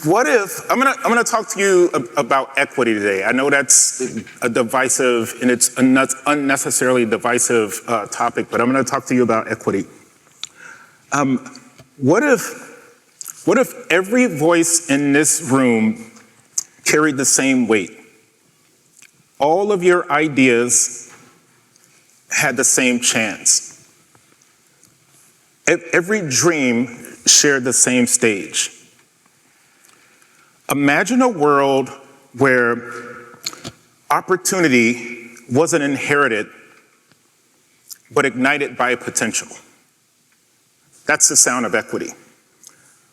What if, I'm gonna talk to you about equity today. I know that's a divisive, and it's an unnecessarily divisive topic, but I'm gonna talk to you about equity. What if every voice in this room carried the same weight? All of your ideas had the same chance. Every dream shared the same stage. Imagine a world where opportunity wasn't inherited, but ignited by potential. That's the sound of equity.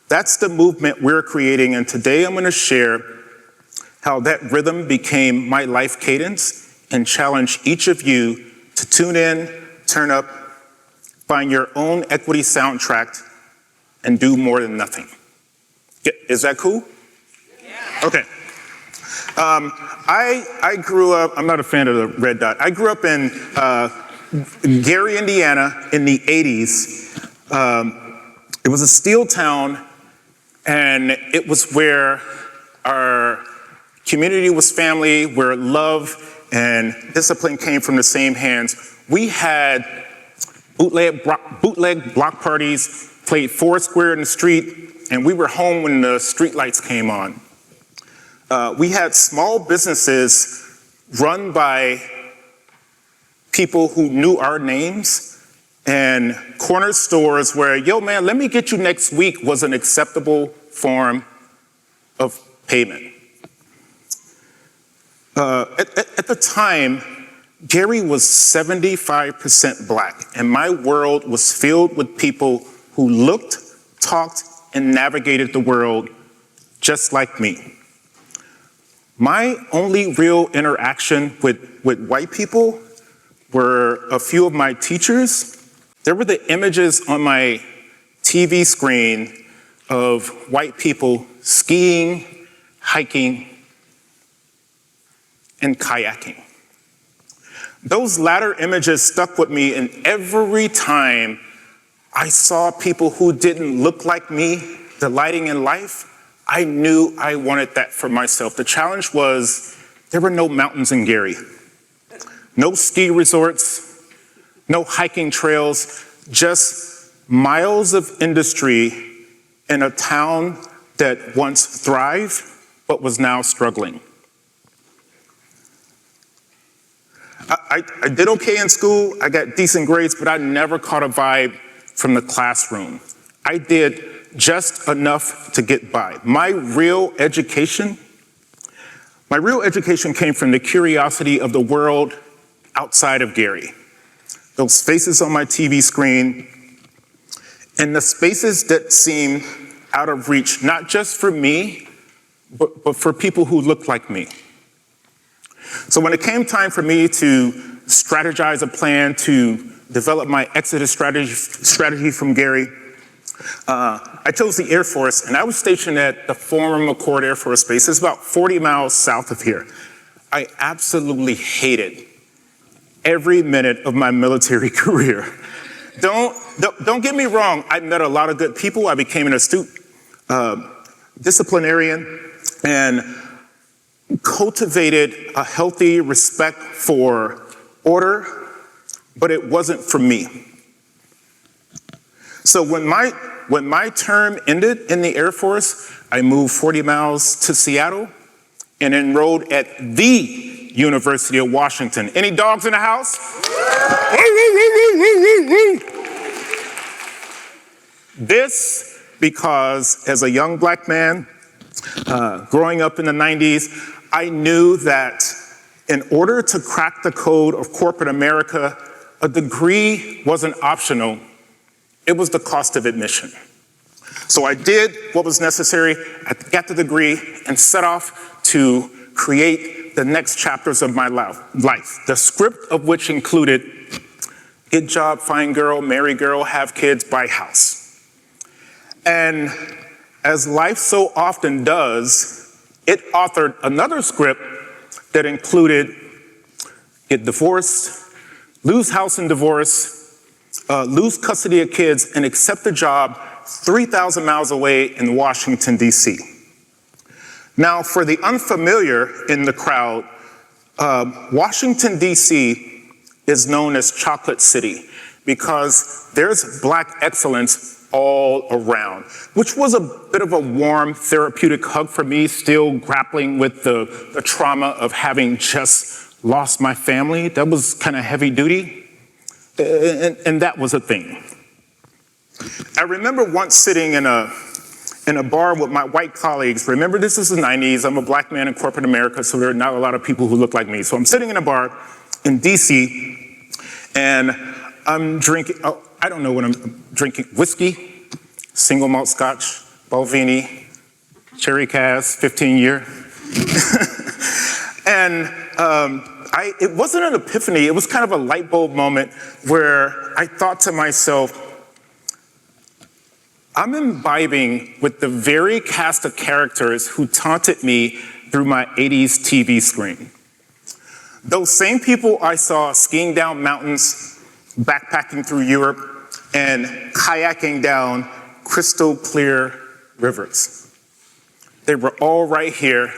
That's the movement we're creating, and today I'm going to share how that rhythm became my life cadence and challenge each of you to tune in, turn up, find your own equity soundtrack, and do more than nothing. Is that cool? Okay. I grew up, I'm not a fan of the red dot. I grew up in Gary, Indiana in the 80s. It was a steel town, and it was where our community was family, where love and discipline came from the same hands. We had bootleg block parties, played Foursquare in the street, and we were home when the street lights came on. We had small businesses run by people who knew our names, and corner stores where, yo man, let me get you next week was an acceptable form of payment. At the time, Gary was 75% black, and my world was filled with people who looked, talked, and navigated the world just like me. My only real interaction with white people were a few of my teachers. There were the images on my TV screen of white people skiing, hiking, and kayaking. Those latter images stuck with me, and every time I saw people who didn't look like me delighting in life, I knew I wanted that for myself. The challenge was there were no mountains in Gary, no ski resorts, no hiking trails, just miles of industry in a town that once thrived but was now struggling. I did okay in school, I got decent grades, but I never caught a vibe from the classroom. I did just enough to get by. My real education came from the curiosity of the world outside of Gary. Those faces on my TV screen, and the spaces that seemed out of reach, not just for me, but for people who looked like me. So when it came time for me to strategize a plan to develop my exodus strategy from Gary, I chose the Air Force, and I was stationed at the former McCord Air Force Base. It's about 40 miles south of here. I absolutely hated every minute of my military career. Don't get me wrong, I met a lot of good people. I became an astute disciplinarian and cultivated a healthy respect for order, but it wasn't for me. So when my term ended in the Air Force, I moved 40 miles to Seattle and enrolled at the University of Washington. Any dogs in the house? This because as a young black man, growing up in the 90s, I knew that in order to crack the code of corporate America, a degree wasn't optional. It was the cost of admission. So I did what was necessary, I got the degree, and set off to create the next chapters of my life, the script of which included get job, find girl, marry girl, have kids, buy house. And as life so often does, it authored another script that included get divorced, lose house and divorce, lose custody of kids, and accept a job 3,000 miles away in Washington, D.C. Now, for the unfamiliar in the crowd, Washington, D.C. is known as Chocolate City because there's Black excellence all around, which was a bit of a warm therapeutic hug for me, still grappling with the trauma of having just lost my family. That was kind of heavy duty, and that was a thing. I remember once sitting in a bar with my white colleagues. Remember, this is the 90s. I'm a Black man in corporate America, so there are not a lot of people who look like me. So I'm sitting in a bar in DC, and I'm drinking, I don't know what I'm drinking, whiskey, single malt scotch, Balvenie, cherry cask, 15-year. And it wasn't an epiphany, it was kind of a light bulb moment where I thought to myself, I'm imbibing with the very cast of characters who taunted me through my 80s TV screen. Those same people I saw skiing down mountains, backpacking through Europe, and kayaking down crystal clear rivers. They were all right here,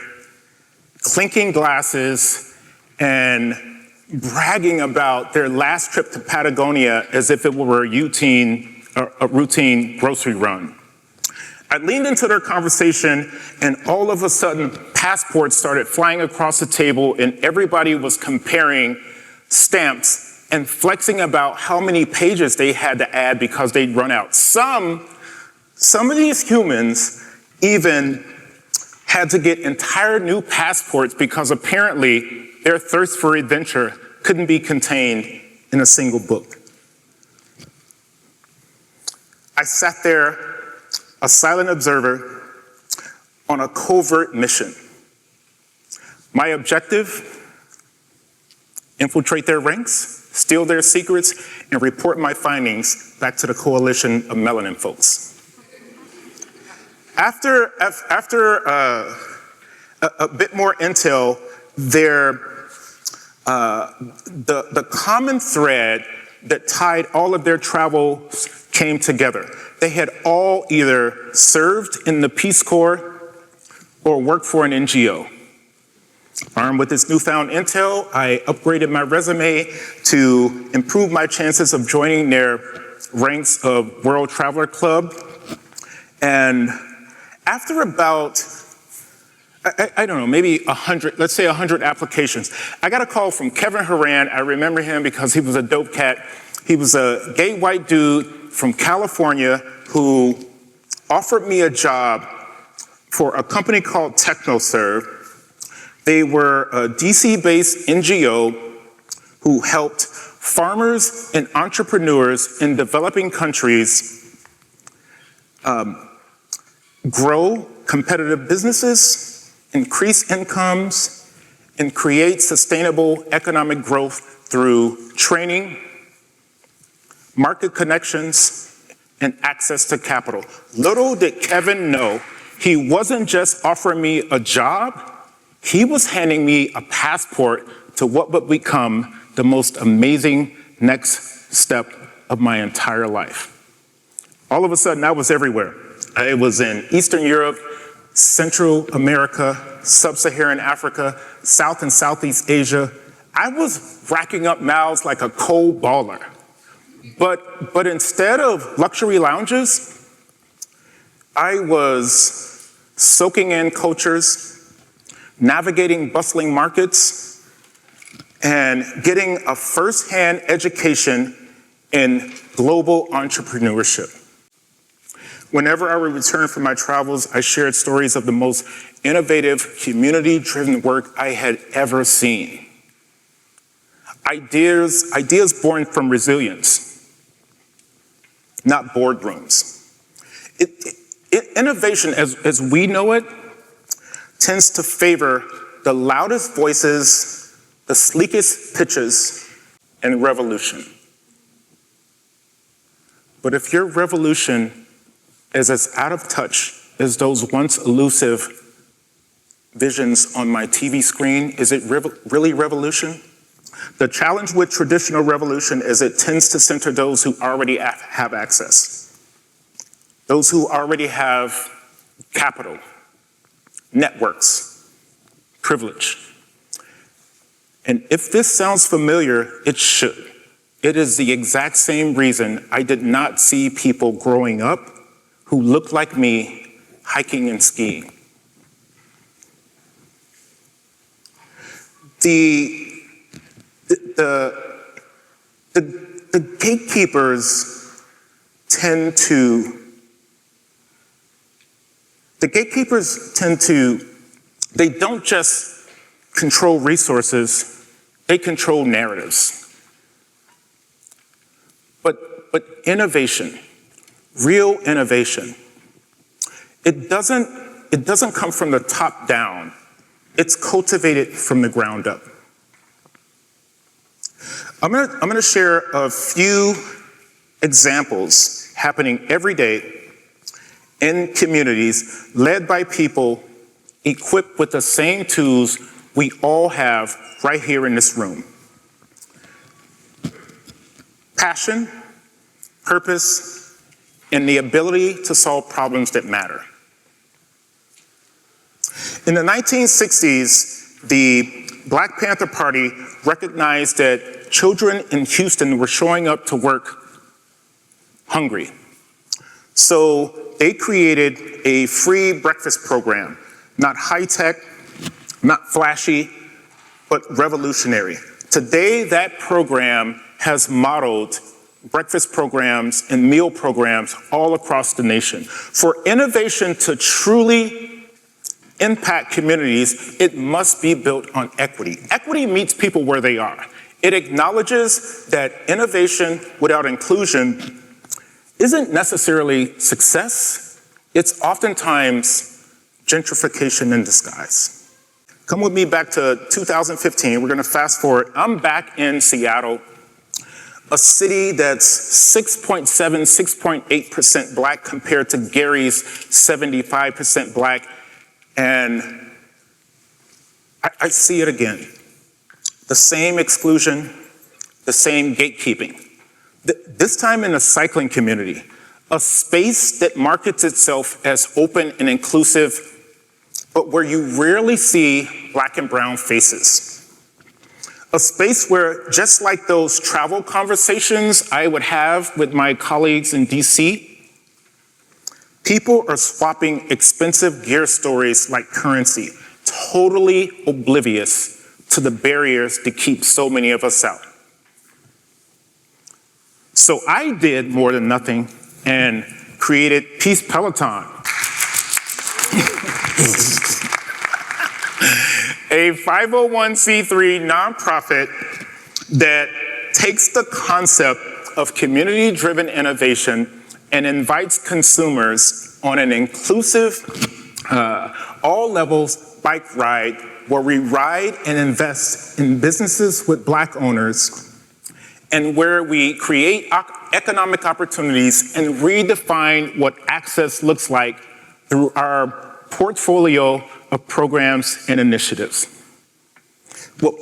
clinking glasses and bragging about their last trip to Patagonia as if it were a routine grocery run. I leaned into their conversation, and all of a sudden, passports started flying across the table, and everybody was comparing stamps and flexing about how many pages they had to add because they'd run out. Some of these humans even had to get entire new passports because apparently their thirst for adventure couldn't be contained in a single book. I sat there, a silent observer, on a covert mission. My objective, infiltrate their ranks, steal their secrets, and report my findings back to the coalition of melanin folks. After a bit more intel, the common thread that tied all of their travels came together. They had all either served in the Peace Corps or worked for an NGO. Armed with this newfound intel, I upgraded my resume to improve my chances of joining their ranks of World Traveler Club. And after about, I don't know, maybe 100, let's say 100 applications, I got a call from Kevin Horan. I remember him because he was a dope cat. He was a gay white dude from California who offered me a job for a company called TechnoServe. They were a DC-based NGO who helped farmers and entrepreneurs in developing countries grow competitive businesses, increase incomes, and create sustainable economic growth through training, market connections, and access to capital. Little did Kevin know, he wasn't just offering me a job, he was handing me a passport to what would become the most amazing next step of my entire life. All of a sudden, I was everywhere. I was in Eastern Europe, Central America, Sub-Saharan Africa, South and Southeast Asia. I was racking up miles like a cold baller. But instead of luxury lounges, I was soaking in cultures, navigating bustling markets, and getting a firsthand education in global entrepreneurship. Whenever I would return from my travels, I shared stories of the most innovative, community-driven work I had ever seen. Ideas born from resilience, not boardrooms. Innovation, as we know it, tends to favor the loudest voices, the sleekest pitches, and revolution. But if your revolution is as out of touch as those once elusive visions on my TV screen, is it really revolution? The challenge with traditional revolution is it tends to center those who already have access, those who already have capital, networks, privilege. And if this sounds familiar, it should. It is the exact same reason I did not see people growing up who looked like me hiking and skiing. The gatekeepers tend to, they don't just control resources, they control narratives. But innovation, real innovation, it doesn't come from the top down. It's cultivated from the ground up. I'm gonna share a few examples happening every day in communities led by people equipped with the same tools we all have right here in this room. Passion, purpose, and the ability to solve problems that matter. In the 1960s, the Black Panther Party recognized that children in Houston were showing up to work hungry. So they created a free breakfast program, not high-tech, not flashy, but revolutionary. Today, that program has modeled breakfast programs and meal programs all across the nation. For innovation to truly impact communities, it must be built on equity. Equity meets people where they are. It acknowledges that innovation without inclusion isn't necessarily success. It's oftentimes gentrification in disguise. Come with me back to 2015. We're going to fast forward. I'm back in Seattle, a city that's 6.7, 6.8% Black compared to Gary's 75% Black. And I see it again. The same exclusion, the same gatekeeping. This time in the cycling community, a space that markets itself as open and inclusive, but where you rarely see Black and brown faces. A space where, just like those travel conversations I would have with my colleagues in DC, people are swapping expensive gear stories like currency, totally oblivious to the barriers that keep so many of us out. So I did more than nothing and created Peace Peloton, a 501c3 nonprofit that takes the concept of community-driven innovation and invites consumers on an inclusive, all levels bike ride where we ride and invest in businesses with Black owners and where we create economic opportunities and redefine what access looks like through our portfolio of programs and initiatives. Well,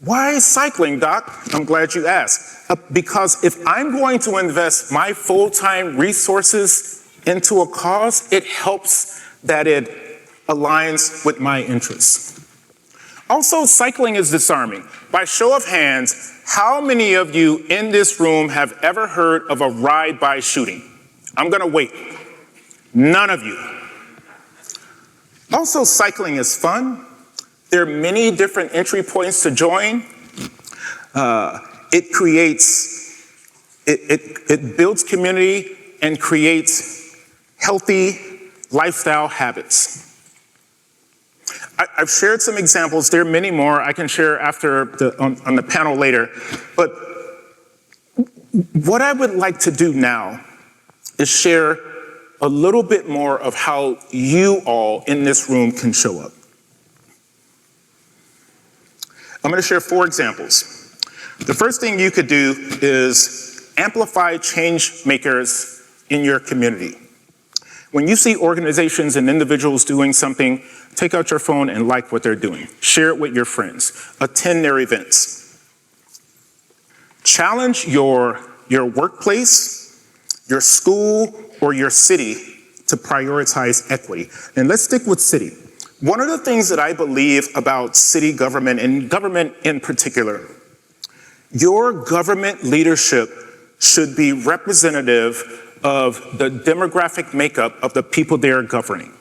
why cycling, Doc? I'm glad you asked. Because if I'm going to invest my full-time resources into a cause, it helps that it aligns with my interests. Also, cycling is disarming. By show of hands, how many of you in this room have ever heard of a ride-by shooting? I'm gonna wait. None of you. Also, cycling is fun. There are many different entry points to join. It builds community and creates healthy lifestyle habits. I've shared some examples. There are many more I can share on the panel later. But what I would like to do now is share a little bit more of how you all in this room can show up. I'm going to share 4 examples. The first thing you could do is amplify change makers in your community. When you see organizations and individuals doing something, take out your phone and like what they're doing. Share it with your friends. Attend their events. Challenge your workplace, your school, or your city to prioritize equity. And let's stick with city. One of the things that I believe about city government, and government in particular, your government leadership should be representative of the demographic makeup of the people they are governing.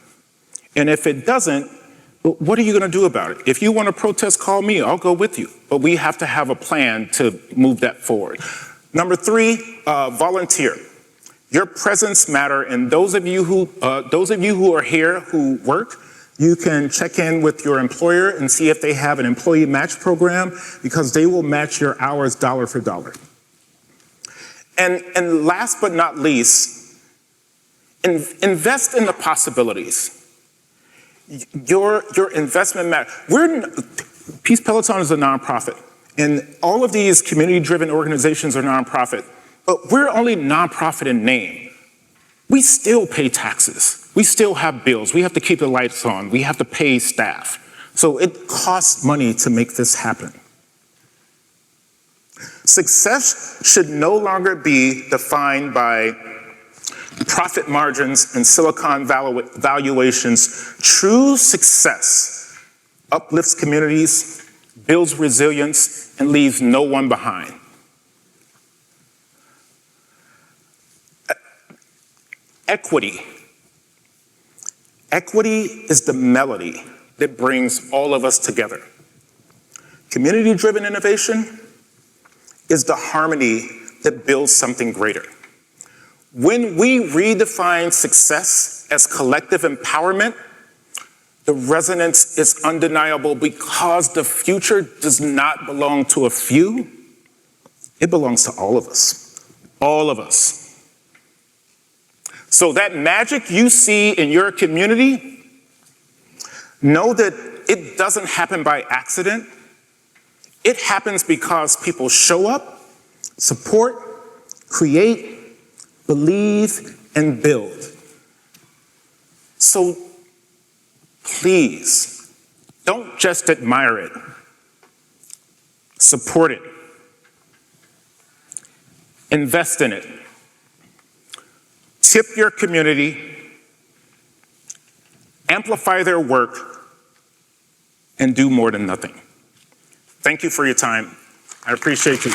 And if it doesn't, what are you going to do about it? If you want to protest, call me. I'll go with you. But we have to have a plan to move that forward. Number 3, volunteer. Your presence matter, and those of you who are here who work, you can check in with your employer and see if they have an employee match program, because they will match your hours dollar for dollar. And last but not least, invest in the possibilities. Your investment matters. Peace Peloton is a nonprofit, and all of these community-driven organizations are nonprofit, but we're only nonprofit in name. We still pay taxes. We still have bills. We have to keep the lights on. We have to pay staff. So it costs money to make this happen. Success should no longer be defined by profit margins and silicon valuations. True success uplifts communities, builds resilience, and leaves no one behind. Equity. Equity is the melody that brings all of us together. Community-driven innovation is the harmony that builds something greater. When we redefine success as collective empowerment, the resonance is undeniable, because the future does not belong to a few. It belongs to all of us. All of us. So that magic you see in your community, know that it doesn't happen by accident. It happens because people show up, support, create, believe, and build. So please, don't just admire it. Support it. Invest in it. Tip your community. Amplify their work. And do more than nothing. Thank you for your time. I appreciate you.